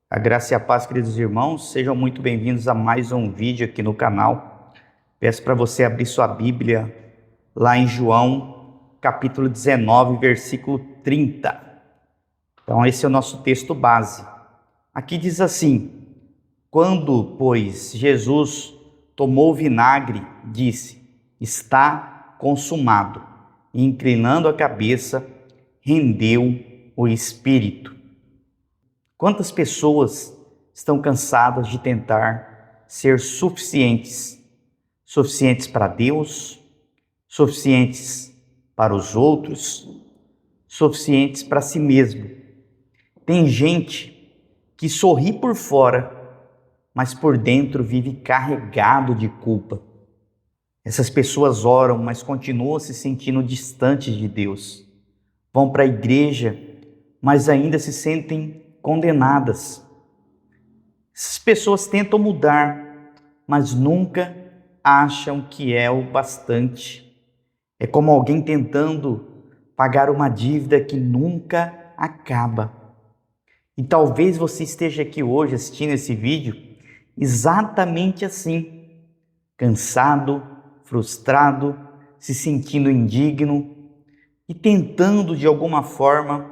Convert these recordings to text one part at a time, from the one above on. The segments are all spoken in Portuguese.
A graça e a paz, queridos irmãos, sejam muito bem-vindos a mais um vídeo aqui no canal. Peço para você abrir sua Bíblia lá em João, capítulo 19, versículo 30. Então esse é o nosso texto base. Aqui diz assim: quando, pois, Jesus tomou o vinagre, disse: está consumado, e inclinando a cabeça, rendeu o espírito. Quantas pessoas estão cansadas de tentar ser suficientes? Suficientes para Deus, suficientes para os outros, suficientes para si mesmo. Tem gente que sorri por fora, mas por dentro vive carregado de culpa. Essas pessoas oram, mas continuam se sentindo distantes de Deus. Vão para a igreja, mas ainda se sentem condenadas. Essas pessoas tentam mudar, mas nunca acham que é o bastante. É como alguém tentando pagar uma dívida que nunca acaba. E talvez você esteja aqui hoje assistindo esse vídeo exatamente assim, cansado, frustrado, se sentindo indigno e tentando de alguma forma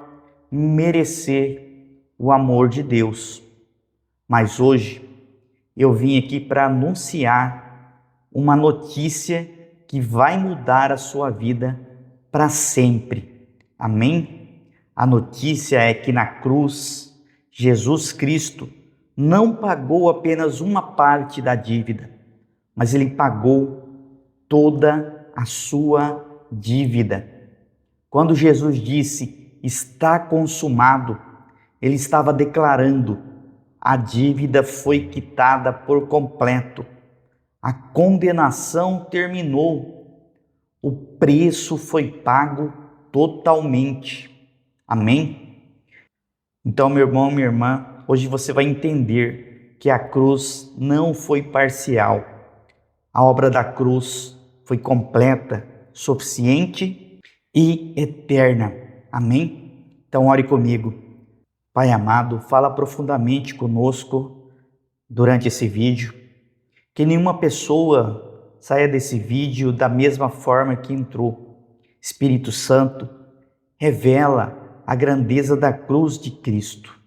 merecer o amor de Deus. Mas hoje eu vim aqui para anunciar uma notícia que vai mudar a sua vida para sempre. Amém? A notícia é que na cruz, Jesus Cristo não pagou apenas uma parte da dívida, mas Ele pagou toda a sua dívida. Quando Jesus disse: está consumado, Ele estava declarando: a dívida foi quitada por completo, a condenação terminou, o preço foi pago totalmente. Amém? Então, meu irmão, minha irmã, hoje você vai entender que a cruz não foi parcial. A obra da cruz foi completa, suficiente e eterna. Amém? Então, ore comigo. Pai amado, fala profundamente conosco durante esse vídeo, que nenhuma pessoa saia desse vídeo da mesma forma que entrou. Espírito Santo, revela a grandeza da cruz de Cristo,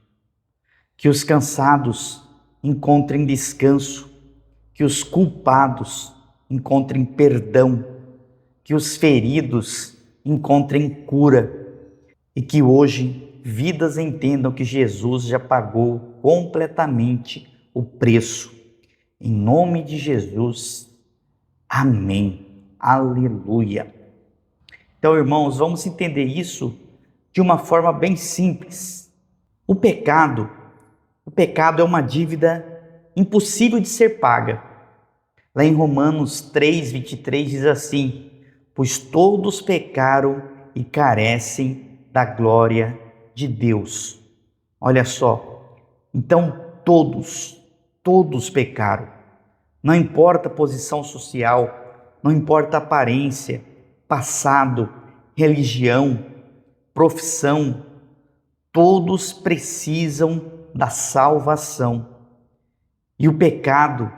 que os cansados encontrem descanso, que os culpados encontrem perdão, que os feridos encontrem cura e que hoje vidas entendam que Jesus já pagou completamente o preço. Em nome de Jesus, amém, aleluia. Então, irmãos, vamos entender isso de uma forma bem simples. O pecado é uma dívida impossível de ser paga. Lá em Romanos 3:23 diz assim: pois todos pecaram e carecem da glória de Deus. Olha só, então todos pecaram. Não importa a posição social, não importa a aparência, passado, religião, profissão, todos precisam da salvação. E o pecado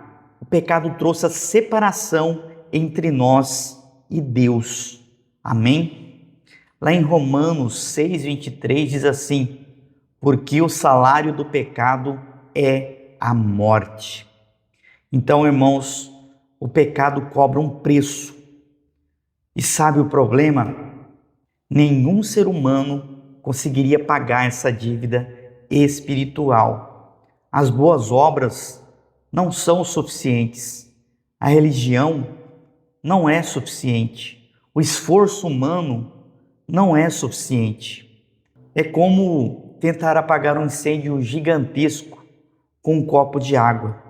trouxe a separação entre nós e Deus. Amém? Lá em Romanos 6:23 diz assim: porque o salário do pecado é a morte. Então, irmãos, o pecado cobra um preço. E sabe o problema? Nenhum ser humano conseguiria pagar essa dívida espiritual. As boas obras não são suficientes. A religião não é suficiente. O esforço humano não é suficiente. É como tentar apagar um incêndio gigantesco com um copo de água.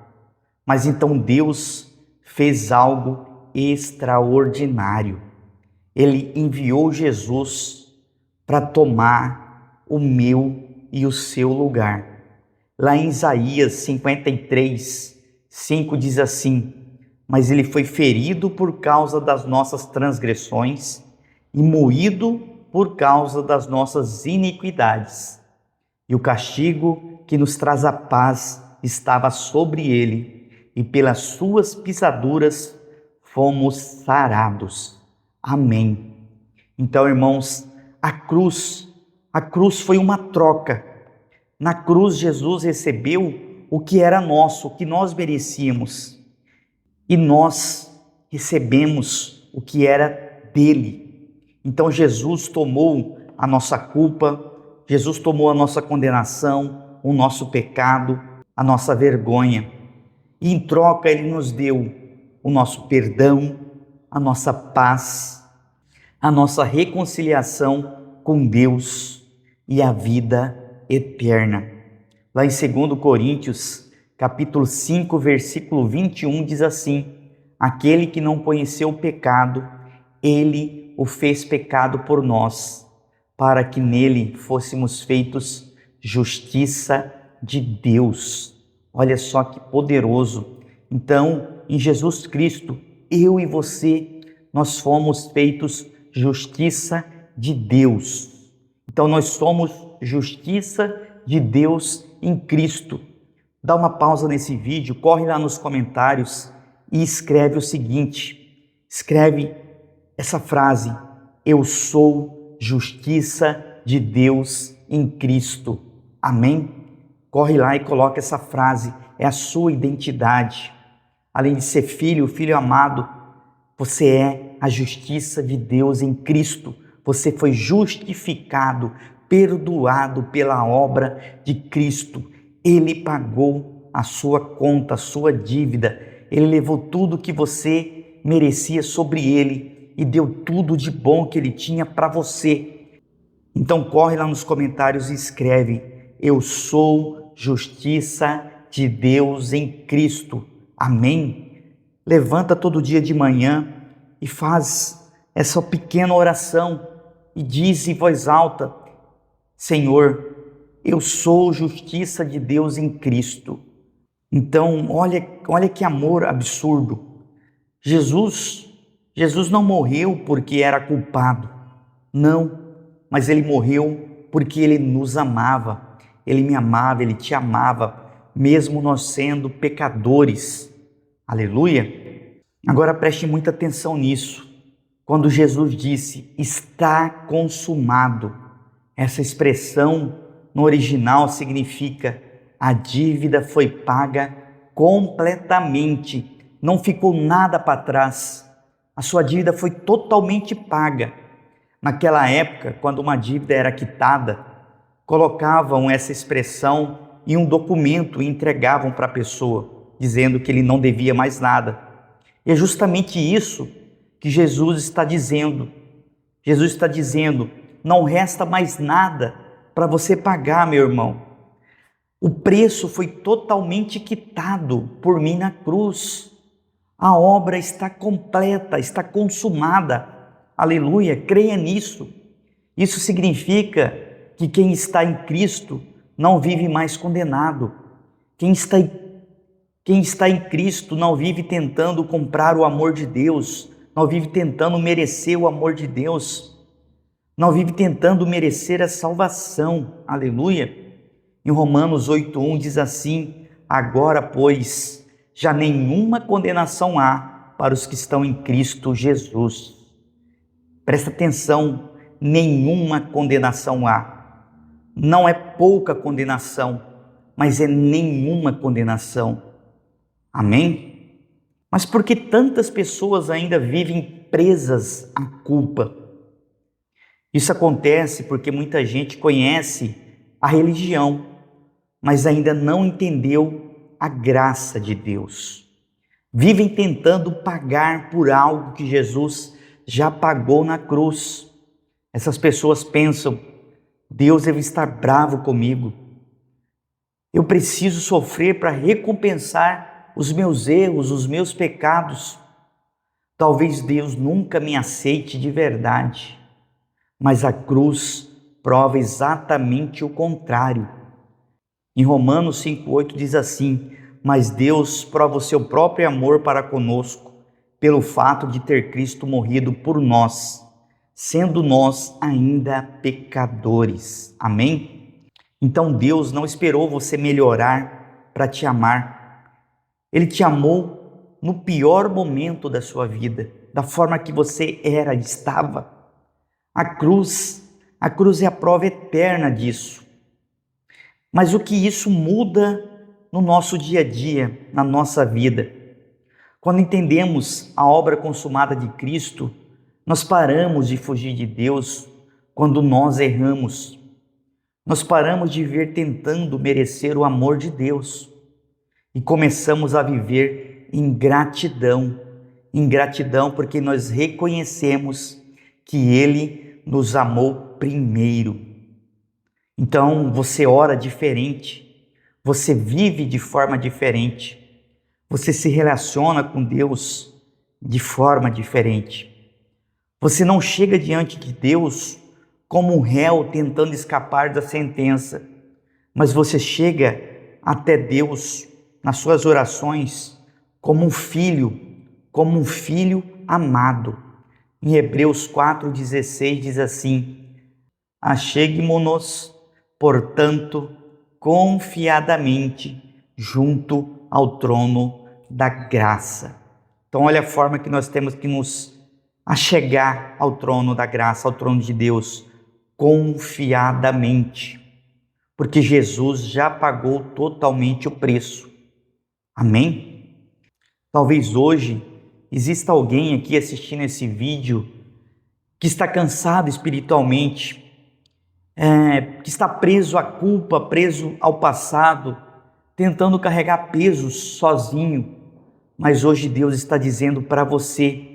Mas então Deus fez algo extraordinário. Ele enviou Jesus para tomar o meu e o seu lugar. Lá em Isaías 53:5 diz assim: mas ele foi ferido por causa das nossas transgressões e moído por causa das nossas iniquidades. E o castigo que nos traz a paz estava sobre ele, e pelas suas pisaduras fomos sarados. Amém. Então, irmãos, a cruz foi uma troca. Na cruz, Jesus recebeu o que era nosso, o que nós merecíamos, e nós recebemos o que era dele. Então, Jesus tomou a nossa culpa, Jesus tomou a nossa condenação, o nosso pecado, a nossa vergonha, e em troca Ele nos deu o nosso perdão, a nossa paz, a nossa reconciliação com Deus e a vida eterna. Lá em 2 Coríntios, capítulo 5, versículo 21, diz assim: aquele que não conheceu o pecado, Ele o fez pecado por nós, para que nele fôssemos feitos justiça de Deus. Olha só que poderoso. Então, em Jesus Cristo, eu e você, nós fomos feitos justiça de Deus. Então, nós somos justiça de Deus em Cristo. Dá uma pausa nesse vídeo, corre lá nos comentários e escreve o seguinte, escreve essa frase: eu sou justiça de Deus em Cristo. Amém? Corre lá e coloca essa frase, é a sua identidade. Além de ser filho, filho amado, você é a justiça de Deus em Cristo. Você foi justificado, perdoado pela obra de Cristo. Ele pagou a sua conta, a sua dívida. Ele levou tudo que você merecia sobre ele e deu tudo de bom que ele tinha para você. Então corre lá nos comentários e escreve: eu sou justiça de Deus em Cristo. Amém? Levanta todo dia de manhã e faz essa pequena oração e diz em voz alta: Senhor, eu sou justiça de Deus em Cristo. Então, olha que amor absurdo. Jesus não morreu porque era culpado. Não, mas Ele morreu porque Ele nos amava. Ele me amava, Ele te amava, mesmo nós sendo pecadores. Aleluia! Agora preste muita atenção nisso. Quando Jesus disse, está consumado, essa expressão no original significa a dívida foi paga completamente, não ficou nada para trás. A sua dívida foi totalmente paga. Naquela época, quando uma dívida era quitada, colocavam essa expressão em um documento e entregavam para a pessoa, dizendo que ele não devia mais nada. E é justamente isso que Jesus está dizendo. Jesus está dizendo, não resta mais nada para você pagar, meu irmão. O preço foi totalmente quitado por mim na cruz. A obra está completa, está consumada. Aleluia, creia nisso. Isso significa que quem está em Cristo não vive mais condenado. Quem está em Cristo não vive tentando comprar o amor de Deus, não vive tentando merecer o amor de Deus, não vive tentando merecer a salvação. Aleluia. Em Romanos 8:1 diz assim: agora, pois, já nenhuma condenação há para os que estão em Cristo Jesus. Presta atenção, nenhuma condenação há. Não é pouca condenação, mas é nenhuma condenação. Amém? Mas por que tantas pessoas ainda vivem presas à culpa? Isso acontece porque muita gente conhece a religião, mas ainda não entendeu a graça de Deus. Vivem tentando pagar por algo que Jesus já pagou na cruz. Essas pessoas pensam, Deus deve estar bravo comigo. Eu preciso sofrer para recompensar os meus erros, os meus pecados. Talvez Deus nunca me aceite de verdade, mas a cruz prova exatamente o contrário. Em Romanos 5:8 diz assim: mas Deus prova o seu próprio amor para conosco, pelo fato de ter Cristo morrido por nós, sendo nós ainda pecadores. Amém? Então Deus não esperou você melhorar para te amar. Ele te amou no pior momento da sua vida, da forma que você estava. A cruz é a prova eterna disso. Mas o que isso muda no nosso dia a dia, na nossa vida? Quando entendemos a obra consumada de Cristo, nós paramos de fugir de Deus quando nós erramos. Nós paramos de viver tentando merecer o amor de Deus e começamos a viver em gratidão. Em gratidão porque nós reconhecemos que Ele nos amou primeiro. Então você ora diferente, você vive de forma diferente, você se relaciona com Deus de forma diferente. Você não chega diante de Deus como um réu tentando escapar da sentença, mas você chega até Deus nas suas orações como um filho amado. Em Hebreus 4,16 diz assim: acheguemo-nos, portanto, confiadamente junto ao trono da graça. Então olha a forma que nós temos que nos achegar ao trono da graça, ao trono de Deus, confiadamente, porque Jesus já pagou totalmente o preço. Amém? Talvez hoje exista alguém aqui assistindo esse vídeo que está cansado espiritualmente, que está preso à culpa, preso ao passado, tentando carregar pesos sozinho. Mas hoje Deus está dizendo para você: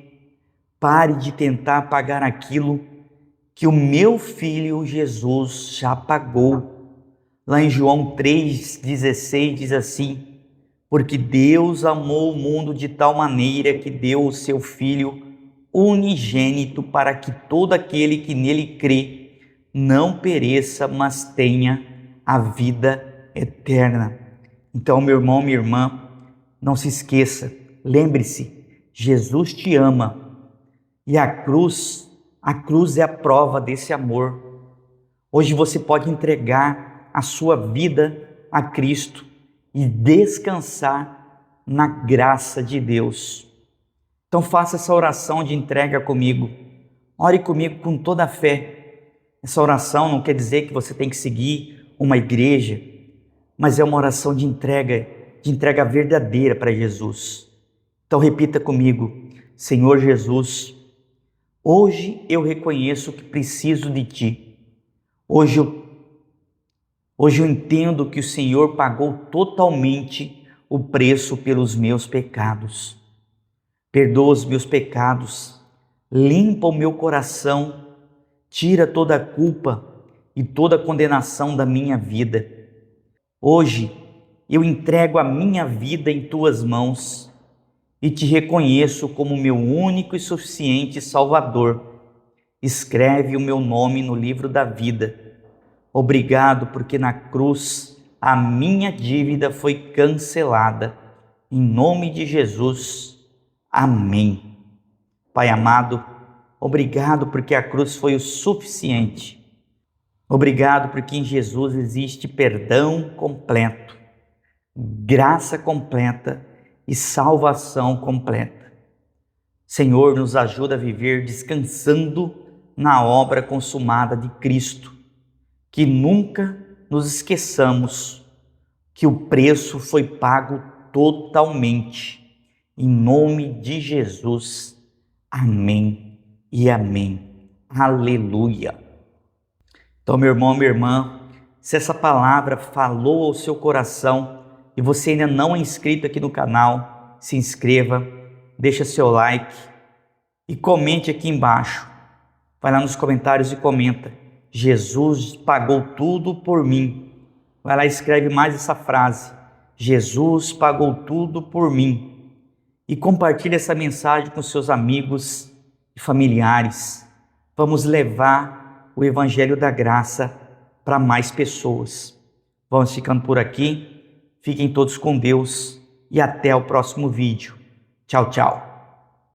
pare de tentar pagar aquilo que o meu filho Jesus já pagou. Lá em João 3,16 diz assim: porque Deus amou o mundo de tal maneira que deu o seu Filho unigênito para que todo aquele que nele crê não pereça, mas tenha a vida eterna. Então, meu irmão, minha irmã, não se esqueça, lembre-se, Jesus te ama e a cruz é a prova desse amor. Hoje você pode entregar a sua vida a Cristo e descansar na graça de Deus. Então faça essa oração de entrega comigo. Ore comigo com toda a fé. Essa oração não quer dizer que você tem que seguir uma igreja, mas é uma oração de entrega verdadeira para Jesus. Então repita comigo: Senhor Jesus, hoje eu reconheço que preciso de Ti. Hoje eu entendo que o Senhor pagou totalmente o preço pelos meus pecados. Perdoa os meus pecados, limpa o meu coração, tira toda a culpa e toda a condenação da minha vida. Hoje eu entrego a minha vida em Tuas mãos e Te reconheço como meu único e suficiente Salvador. Escreve o meu nome no livro da vida. Obrigado porque na cruz a minha dívida foi cancelada. Em nome de Jesus, amém. Pai amado, obrigado porque a cruz foi o suficiente. Obrigado porque em Jesus existe perdão completo, graça completa e salvação completa. Senhor, nos ajuda a viver descansando na obra consumada de Cristo. Que nunca nos esqueçamos que o preço foi pago totalmente. Em nome de Jesus, amém e amém. Aleluia. Então, meu irmão, minha irmã, se essa palavra falou ao seu coração e você ainda não é inscrito aqui no canal, se inscreva, deixa seu like e comente aqui embaixo. Vai lá nos comentários e comenta: Jesus pagou tudo por mim. Vai lá e escreve mais essa frase: Jesus pagou tudo por mim. E compartilhe essa mensagem com seus amigos e familiares. Vamos levar o Evangelho da Graça para mais pessoas. Vamos ficando por aqui. Fiquem todos com Deus e até o próximo vídeo. Tchau, tchau.